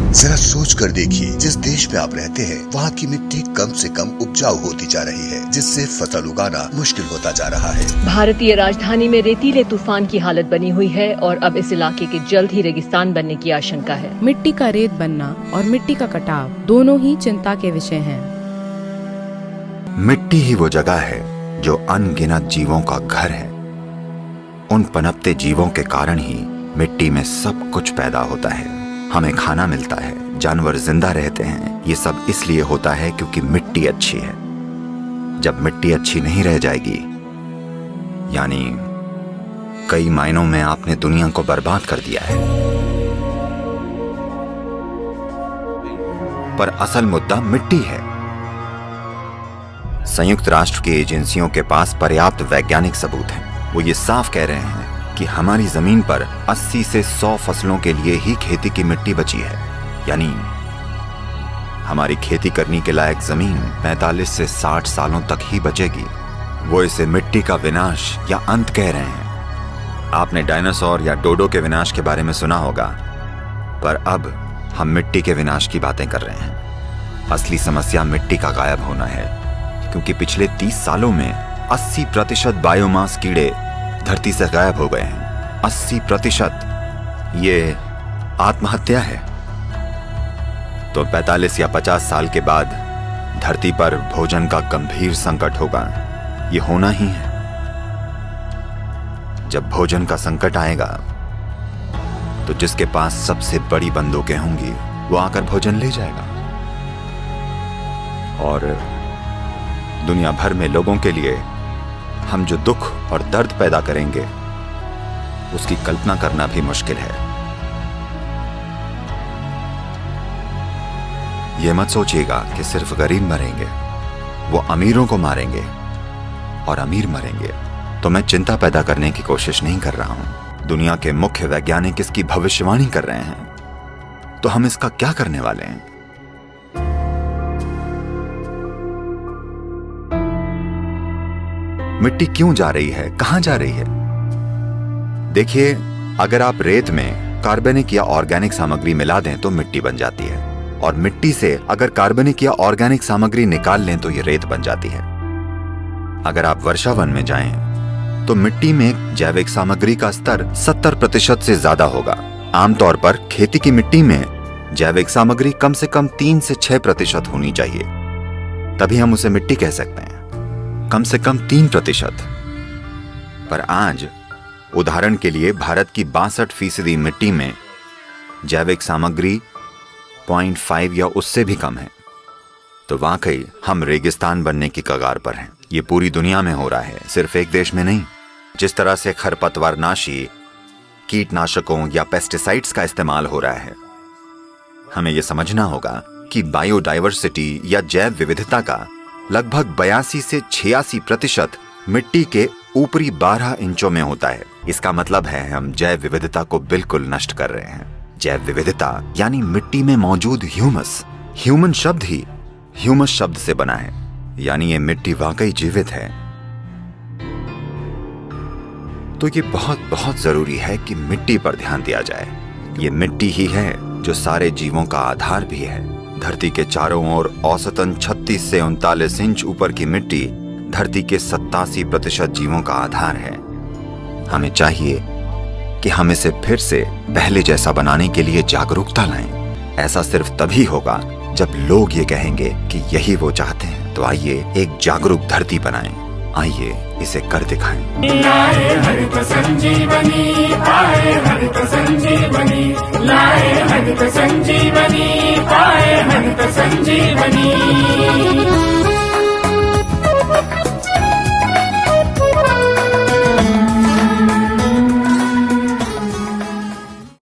जरा सोच कर देखिए, जिस देश में आप रहते हैं वहाँ की मिट्टी कम से कम उपजाऊ होती जा रही है, जिससे फसल उगाना मुश्किल होता जा रहा है। भारतीय राजधानी में रेतीले तूफान की हालत बनी हुई है और अब इस इलाके के जल्द ही रेगिस्तान बनने की आशंका है। मिट्टी का रेत बनना और मिट्टी का कटाव दोनों ही चिंता के विषय हैं। मिट्टी ही वो जगह है जो अनगिनत जीवों का घर है। उन पनपते जीवों के कारण ही मिट्टी में सब कुछ पैदा होता है। हमें खाना मिलता है, जानवर जिंदा रहते हैं। ये सब इसलिए होता है क्योंकि मिट्टी अच्छी है। जब मिट्टी अच्छी नहीं रह जाएगी, यानी कई मायनों में आपने दुनिया को बर्बाद कर दिया है। पर असल मुद्दा मिट्टी है। संयुक्त राष्ट्र की एजेंसियों के पास पर्याप्त वैज्ञानिक सबूत हैं। वो ये साफ कह रहे हैं कि हमारी जमीन पर 80 से 100 फसलों के लिए ही खेती की मिट्टी बची है। यानी हमारी खेती करने के लायक जमीन 45 से 60 सालों तक ही बचेगी। वो इसे मिट्टी का विनाश या अंत कह रहे हैं। आपने डायनासोर या डोडो के विनाश के बारे में सुना होगा, पर अब हम मिट्टी के विनाश की बातें कर रहे हैं। असली समस्या मिट्टी का गायब होना है, क्योंकि पिछले 30 सालों में 80% बायोमास कीड़े धरती से गायब हो गए हैं। 80%। ये आत्महत्या है। तो 45 या 50 साल के बाद धरती पर भोजन का गंभीर संकट होगा। ये होना ही है। जब भोजन का संकट आएगा तो जिसके पास सबसे बड़ी बंदूकें होंगी वो आकर भोजन ले जाएगा। और दुनिया भर में लोगों के लिए हम जो दुख और दर्द पैदा करेंगे उसकी कल्पना करना भी मुश्किल है। यह मत सोचिएगा कि सिर्फ गरीब मरेंगे, वो अमीरों को मारेंगे और अमीर मरेंगे। तो मैं चिंता पैदा करने की कोशिश नहीं कर रहा हूं। दुनिया के मुख्य वैज्ञानिक इसकी भविष्यवाणी कर रहे हैं। तो हम इसका क्या करने वाले हैं? मिट्टी क्यों जा रही है, कहां जा रही है? देखिए, अगर आप रेत में कार्बनिक या ऑर्गेनिक सामग्री मिला दें तो मिट्टी बन जाती है, और मिट्टी से अगर कार्बनिक या ऑर्गेनिक सामग्री निकाल लें तो ये रेत बन जाती है। अगर आप वर्षा वन में जाएं तो मिट्टी में जैविक सामग्री का स्तर 70% से ज्यादा होगा। आमतौर पर खेती की मिट्टी में जैविक सामग्री कम से कम 3 से 6% होनी चाहिए, तभी हम उसे मिट्टी कह सकते हैं। कम से कम 3%। पर आज उदाहरण के लिए भारत की 62% मिट्टी में जैविक सामग्री 0.5 या उससे भी कम है। तो वाकई हम रेगिस्तान बनने की कगार पर हैं। ये पूरी दुनिया में हो रहा है, सिर्फ एक देश में नहीं। जिस तरह से खरपतवारनाशी, कीटनाशकों या पेस्टिसाइड्स का इस्तेमाल हो रहा है, हमें यह समझना होगा कि बायोडाइवर्सिटी या जैव विविधता का लगभग 82 से 86% मिट्टी के ऊपरी 12 इंचों में होता है। इसका मतलब है हम जैव विविधता को बिल्कुल नष्ट कर रहे हैं। जैव विविधता यानी मिट्टी में मौजूद ह्यूमस। ह्यूमन शब्द ही ह्यूमस शब्द से बना है, यानी ये मिट्टी वाकई जीवित है। तो ये बहुत बहुत जरूरी है कि मिट्टी पर ध्यान दिया जाए। ये मिट्टी ही है जो सारे जीवों का आधार भी है। धरती के चारों ओर औसतन 36 से 39 इंच ऊपर की मिट्टी धरती के 87% जीवों का आधार है। हमें चाहिए कि हम इसे फिर से पहले जैसा बनाने के लिए जागरूकता लाएं। ऐसा सिर्फ तभी होगा जब लोग ये कहेंगे कि यही वो चाहते हैं। तो आइए एक जागरूक धरती बनाएं। आइए इसे कर दिखाएं। लाए हरित संजीवनी, पाए हरित संजीवनी, लाए हरित संजीवनी, पाए हरित संजीवनी।